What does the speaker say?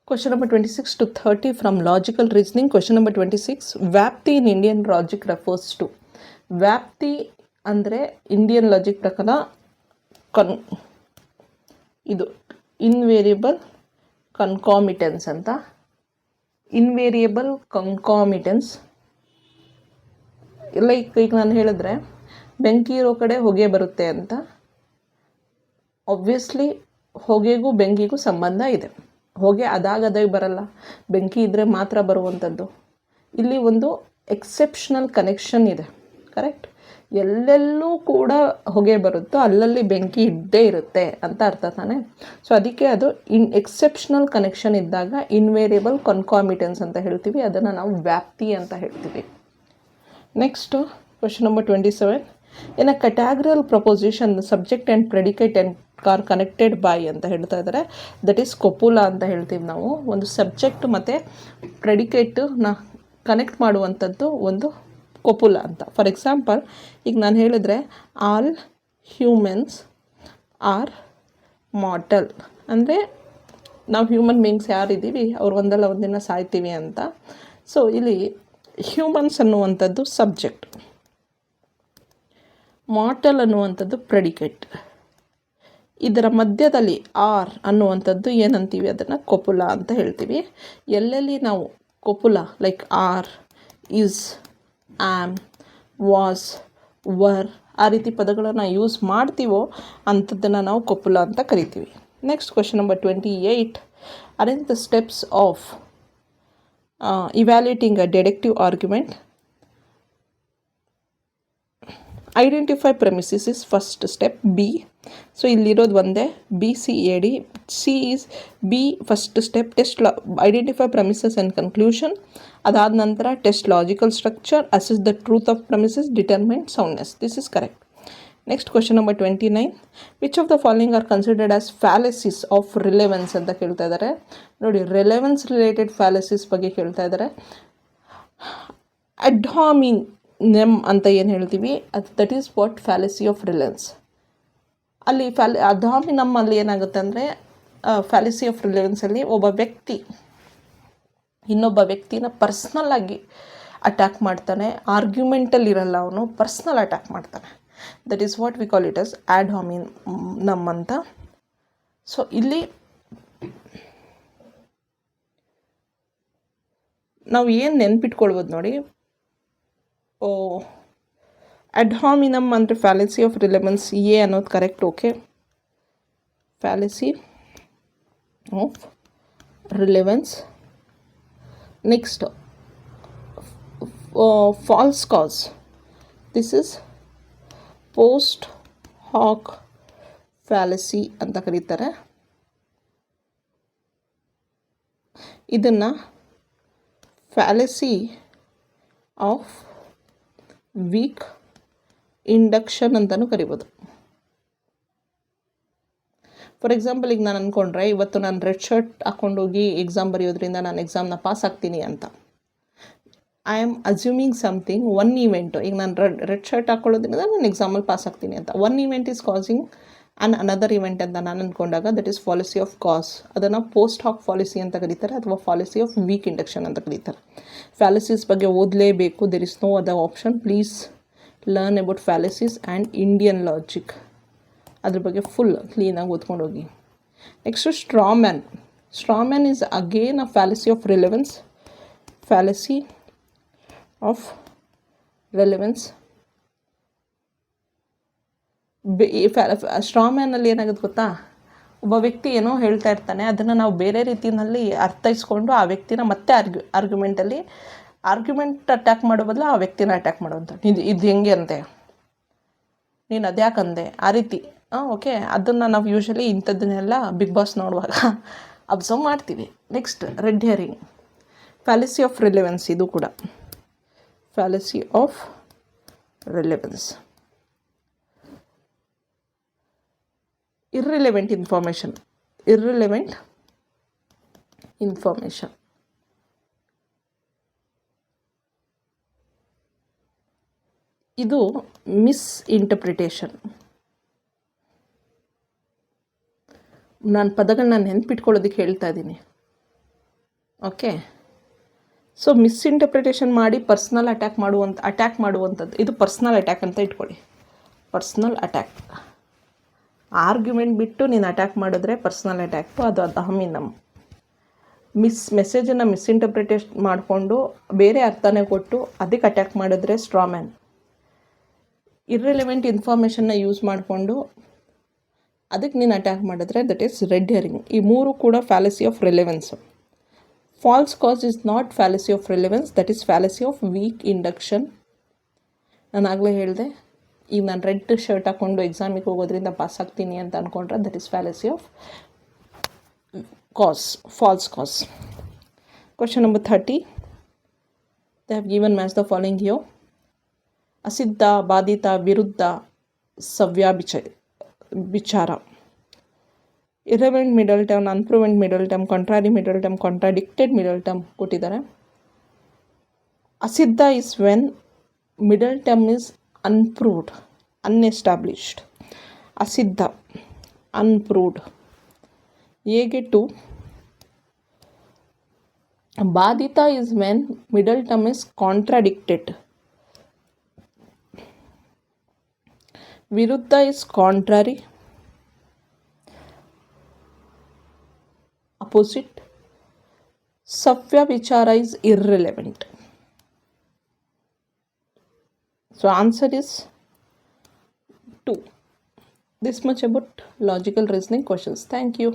Question number 26 to 30 from logical reasoning. Question number 26. Vyapti in Indian logic refers to. ವ್ಯಾಪ್ತಿ ಅಂದರೆ Indian logic ಪ್ರಕಾರ ಇದು ಇನ್ವೇರಿಯಬಲ್ concomitance ಅಂತ. ಇನ್ವೇರಿಯಬಲ್ concomitance like ಈಗ ನಾನು ಹೇಳಿದ್ರೆ ಬೆಂಕಿ ಇರೋ ಕಡೆ ಹೊಗೆ ಬರುತ್ತೆ ಅಂತ. ಆಬ್ವಿಯಸ್ಲಿ ಹೊಗೆಗೂ ಬೆಂಕಿಗೂ ಸಂಬಂಧ ಇದೆ. ಹೊಗೆ ಅದಾಗದೇ ಬರಲ್ಲ, ಬೆಂಕಿ ಇದ್ದರೆ ಮಾತ್ರ ಬರುವಂಥದ್ದು. ಇಲ್ಲಿ ಒಂದು ಎಕ್ಸೆಪ್ಷನಲ್ ಕನೆಕ್ಷನ್ ಇದೆ, ಕರೆಕ್ಟ್. ಎಲ್ಲೆಲ್ಲೂ ಕೂಡ ಹೊಗೆ ಬರುತ್ತೋ ಅಲ್ಲಲ್ಲಿ ಬೆಂಕಿ ಇದ್ದೇ ಇರುತ್ತೆ ಅಂತ ಅರ್ಥ ತಾನೆ. ಸೊ ಅದಕ್ಕೆ ಅದು ಎಕ್ಸೆಪ್ಷನಲ್ ಕನೆಕ್ಷನ್ ಇದ್ದಾಗ ಇನ್ವೇರಿಯಬಲ್ ಕನ್ಕಾಮಿಟೆನ್ಸ್ ಅಂತ ಹೇಳ್ತೀವಿ, ಅದನ್ನು ನಾವು ವ್ಯಾಪ್ತಿ ಅಂತ ಹೇಳ್ತೀವಿ. Next question number 27. In a categorical proposition subject and predicate and are connected by ಅಂತ ಹೇಳ್ತಾ ಇದ್ದಾರೆ. ದಟ್ ಈಸ್ ಕೊಪುಲಾ ಅಂತ ಹೇಳ್ತೀವಿ ನಾವು. ಒಂದು ಸಬ್ಜೆಕ್ಟ್ ಮತ್ತು ಪ್ರೆಡಿಕೇಟನ್ನ ಕನೆಕ್ಟ್ ಮಾಡುವಂಥದ್ದು ಒಂದು ಕೊಪುಲಾ ಅಂತ. ಫಾರ್ ಎಕ್ಸಾಂಪಲ್ ಈಗ ನಾನು ಹೇಳಿದ್ರೆ ಆಲ್ ಹ್ಯೂಮನ್ಸ್ ಆರ್ ಮಾರ್ಟಲ್ ಅಂದರೆ ನಾವು ಹ್ಯೂಮನ್ ಬೀಯಿಂಗ್ಸ್ ಯಾರಿದ್ದೀವಿ ಅವ್ರು ಒಂದಲ್ಲ ಒಂದಿನ ಸಾಯ್ತೀವಿ ಅಂತ. ಸೊ ಇಲ್ಲಿ ಹ್ಯೂಮನ್ಸ್ ಅನ್ನುವಂಥದ್ದು ಸಬ್ಜೆಕ್ಟ್, ಮಾರ್ಟಲ್ ಅನ್ನುವಂಥದ್ದು ಪ್ರೆಡಿಕೇಟ್. ಇದರ ಮಧ್ಯದಲ್ಲಿ ಆರ್ ಅನ್ನುವಂಥದ್ದು ಏನಂತೀವಿ, ಅದನ್ನು ಕೊಪುಲಾ ಅಂತ ಹೇಳ್ತೀವಿ. ಎಲ್ಲೆಲ್ಲಿ ನಾವು copula like are, is, am, was, were ಆ ರೀತಿ ಪದಗಳನ್ನು ಯೂಸ್ ಮಾಡ್ತೀವೋ ಅಂಥದ್ದನ್ನು ನಾವು ಕೊಪುಲಾ ಅಂತ ಕರಿತೀವಿ. Next question number 28. Arrange the steps of evaluating a deductive argument. Identify premises is first step B. So ಇಲ್ಲಿರೋದು ಒಂದೇ B C A D. C is B first step test identify premises and conclusion. ಅದಾದ ನಂತರ test logical structure, assess the truth of premises, determine soundness. This is correct. Next question number 29. Which of the following are considered as fallacies of relevance ಅಂತ ಕೇಳ್ತಾ ಇದ್ದಾರೆ. ನೋಡಿ, relevance related ಫ್ಯಾಲಸಿಸ್ ಬಗ್ಗೆ ಕೇಳ್ತಾ ಇದ್ದಾರೆ. ಅಡ್ಹಾಮಿನ್ ನೆಮ್ ಅಂತ ಏನು ಹೇಳ್ತೀವಿ ಅದು that is what fallacy of relevance. ಅಲ್ಲಿ ಅಡ್ಹಾಮಿನಮ್ ಅಲ್ಲಿ ಏನಾಗುತ್ತೆ ಅಂದರೆ ಫ್ಯಾಲಸಿ ಆಫ್ ರಿಲೆವೆನ್ಸಲ್ಲಿ ಒಬ್ಬ ವ್ಯಕ್ತಿ ಇನ್ನೊಬ್ಬ ವ್ಯಕ್ತಿನ ಪರ್ಸ್ನಲ್ ಆಗಿ ಅಟ್ಯಾಕ್ ಮಾಡ್ತಾನೆ. ಆರ್ಗ್ಯುಮೆಂಟಲ್ಲಿ ಇರಲ್ಲ, ಅವನು ಪರ್ಸ್ನಲ್ ಅಟ್ಯಾಕ್ ಮಾಡ್ತಾನೆ. That is what we call it as ad hominem ಅಂತ. ಸೊ ಇಲ್ಲಿ ನಾವು ಏನು ನೆನ್ಪಿಟ್ಕೊಳ್ಬೋದು ನೋಡಿ, ಅಡ್ಹಾಮಿನಮ್ ಅಂದರೆ ಫ್ಯಾಲಸಿ ಆಫ್ ರಿಲೆವೆನ್ಸ್ ಎ ಅನ್ನೋದು correct. Okay, fallacy of relevance. Next false cause. This is post hoc fallacy ಅಂತ ಕರೀತಾರೆ. ಇದನ್ನು ಫ್ಯಾಲಸಿ ಆಫ್ ವೀಕ್ ಇಂಡಕ್ಷನ್ ಅಂತಲೂ ಕರಿಬೋದು. ಫಾರ್ ಎಕ್ಸಾಂಪಲ್ ಈಗ ನಾನು ಅಂದ್ಕೊಂಡ್ರೆ ಇವತ್ತು ನಾನು ರೆಡ್ ಶರ್ಟ್ ಹಾಕ್ಕೊಂಡೋಗಿ ಎಕ್ಸಾಮ್ ಬರೆಯೋದ್ರಿಂದ ನಾನು ಎಕ್ಸಾಮ್ನ ಪಾಸ್ ಆಗ್ತೀನಿ ಅಂತ. I am assuming something, one event. ಈಗ ನಾನು ರೆಡ್ ಶರ್ಟ್ ಹಾಕ್ಕೊಳ್ಳೋದ್ರಿಂದ ನಾನು ಎಕ್ಸಾಮಲ್ಲಿ ಪಾಸ್ ಆಗ್ತೀನಿ ಅಂತ. One event is causing another event ಅಂತ ನಾನು ಅಂದ್ಕೊಂಡಾಗ ದಟ್ ಈಸ್ ಫಾಲಸಿ ಆಫ್ ಕಾಸ್. ಅದನ್ನು ಪೋಸ್ಟ್ ಹಾಕ್ ಫಾಲಸಿ ಅಂತ ಕರೀತಾರೆ ಅಥವಾ ಫಾಲಸಿ ಆಫ್ ವೀಕ್ ಇಂಡಕ್ಷನ್ ಅಂತ ಕರೀತಾರೆ. ಫ್ಯಾಲಸೀಸ್ ಬಗ್ಗೆ ಓದಲೇಬೇಕು. There is no other option. Please learn about fallacies and Indian logic. ಅದ್ರ ಬಗ್ಗೆ ಫುಲ್ ಕ್ಲೀನಾಗಿ ಓದ್ಕೊಂಡು ಹೋಗಿ. Next strawman. Strawman is again a fallacy of relevance. Fallacy of relevance. ಸ್ಟ್ರಾಮ್ಯಾನಲ್ಲಿ ಏನಾಗುತ್ತೆ ಗೊತ್ತಾ, ಒಬ್ಬ ವ್ಯಕ್ತಿ ಏನೋ ಹೇಳ್ತಾ ಇರ್ತಾನೆ, ಅದನ್ನು ನಾವು ಬೇರೆ ರೀತಿಯಲ್ಲಿ ಅರ್ಥೈಸ್ಕೊಂಡು ಆ ವ್ಯಕ್ತಿನ ಮತ್ತೆ ಆರ್ಗ್ಯುಮೆಂಟ್ ಅಟ್ಯಾಕ್ ಮಾಡೋ ಬದಲು ಆ ವ್ಯಕ್ತಿನ ಅಟ್ಯಾಕ್ ಮಾಡೋಂಥ. ಇದು ಹೆಂಗೆ ಅಂತೆ, ನೀನು ಅದ್ಯಾಕಂದೆ, ಆ ರೀತಿ. ಓಕೆ, ಅದನ್ನು ನಾವು ಯೂಶ್ವಲಿ ಇಂಥದ್ದನ್ನೆಲ್ಲ ಬಿಗ್ ಬಾಸ್ ನೋಡುವಾಗ ಅಬ್ಸರ್ವ್ ಮಾಡ್ತೀವಿ. Next red herring. Fallacy of relevance. ಇದು ಕೂಡ fallacy of relevance. irrelevant information. ಇದು ಮಿಸ್ಇಂಟರ್ಪ್ರಿಟೇಷನ್. ನಾನು ಪದಗಳನ್ನ ನೆನ್ಪಿಟ್ಕೊಳ್ಳೋದಕ್ಕೆ ಹೇಳ್ತಾ ಇದ್ದೀನಿ. ಓಕೆ. ಸೊ ಮಿಸ್ಇಂಟರ್ಪ್ರಿಟೇಷನ್ ಮಾಡಿ ಪರ್ಸ್ನಲ್ ಅಟ್ಯಾಕ್ ಮಾಡುವಂಥದ್ದು ಇದು ಪರ್ಸ್ನಲ್ ಅಟ್ಯಾಕ್ ಅಂತ ಇಟ್ಕೊಳ್ಳಿ. ಪರ್ಸ್ನಲ್ ಅಟ್ಯಾಕ್, ಆರ್ಗ್ಯುಮೆಂಟ್ ಬಿಟ್ಟು ನೀನು ಅಟ್ಯಾಕ್ ಮಾಡಿದ್ರೆ ಪರ್ಸ್ನಲ್ ಅಟ್ಯಾಕು, ಅದು ಅಹಮಿನಮ್. ಮೆಸೇಜನ್ನು ಮಿಸ್ಇಂಟರ್ಪ್ರಿಟೇಷನ್ ಮಾಡಿಕೊಂಡು ಬೇರೆ ಅರ್ಥನೇ ಕೊಟ್ಟು ಅದಕ್ಕೆ ಅಟ್ಯಾಕ್ ಮಾಡಿದ್ರೆ ಸ್ಟ್ರಾಮ್ಯಾನ್. ಇರ್ರೆಲೆವೆಂಟ್ ಇನ್ಫಾರ್ಮೇಷನ್ನ ಯೂಸ್ ಮಾಡಿಕೊಂಡು ಅದಕ್ಕೆ ನೀನು ಅಟ್ಯಾಕ್ ಮಾಡಿದ್ರೆ ದಟ್ ಈಸ್ ರೆಡ್ ಹೆರಿಂಗ್. ಈ ಮೂರು ಕೂಡ fallacy of relevance. False cause is not fallacy of relevance, that is fallacy of weak induction. ನಾನು ಆಗಲೇ ಹೇಳಿದೆ, ಈಗ ನಾನು ರೆಡ್ ಶರ್ಟ್ ಹಾಕ್ಕೊಂಡು ಎಕ್ಸಾಮಿಗೆ ಹೋಗೋದ್ರಿಂದ ಪಾಸ್ ಆಗ್ತೀನಿ ಅಂತ ಅಂದ್ಕೊಂಡ್ರೆ that is fallacy of cause, false cause. Question number 30. They have given match the following here. Asiddha, Badita, Virudha, Savya Bichara. Irrelevant middle term, unproven middle term, contrary middle term, contradicted middle term ಕೊಟ್ಟಿದ್ದಾರೆ. Asiddha is when middle term is unproved, unestablished. Asiddha, unproved. ಹೇಗೆ 2. Badita is when middle term is contradicted. Virudha is contrary, opposite. Savya Vichara is irrelevant. So answer is 2. This much about logical reasoning questions. Thank you.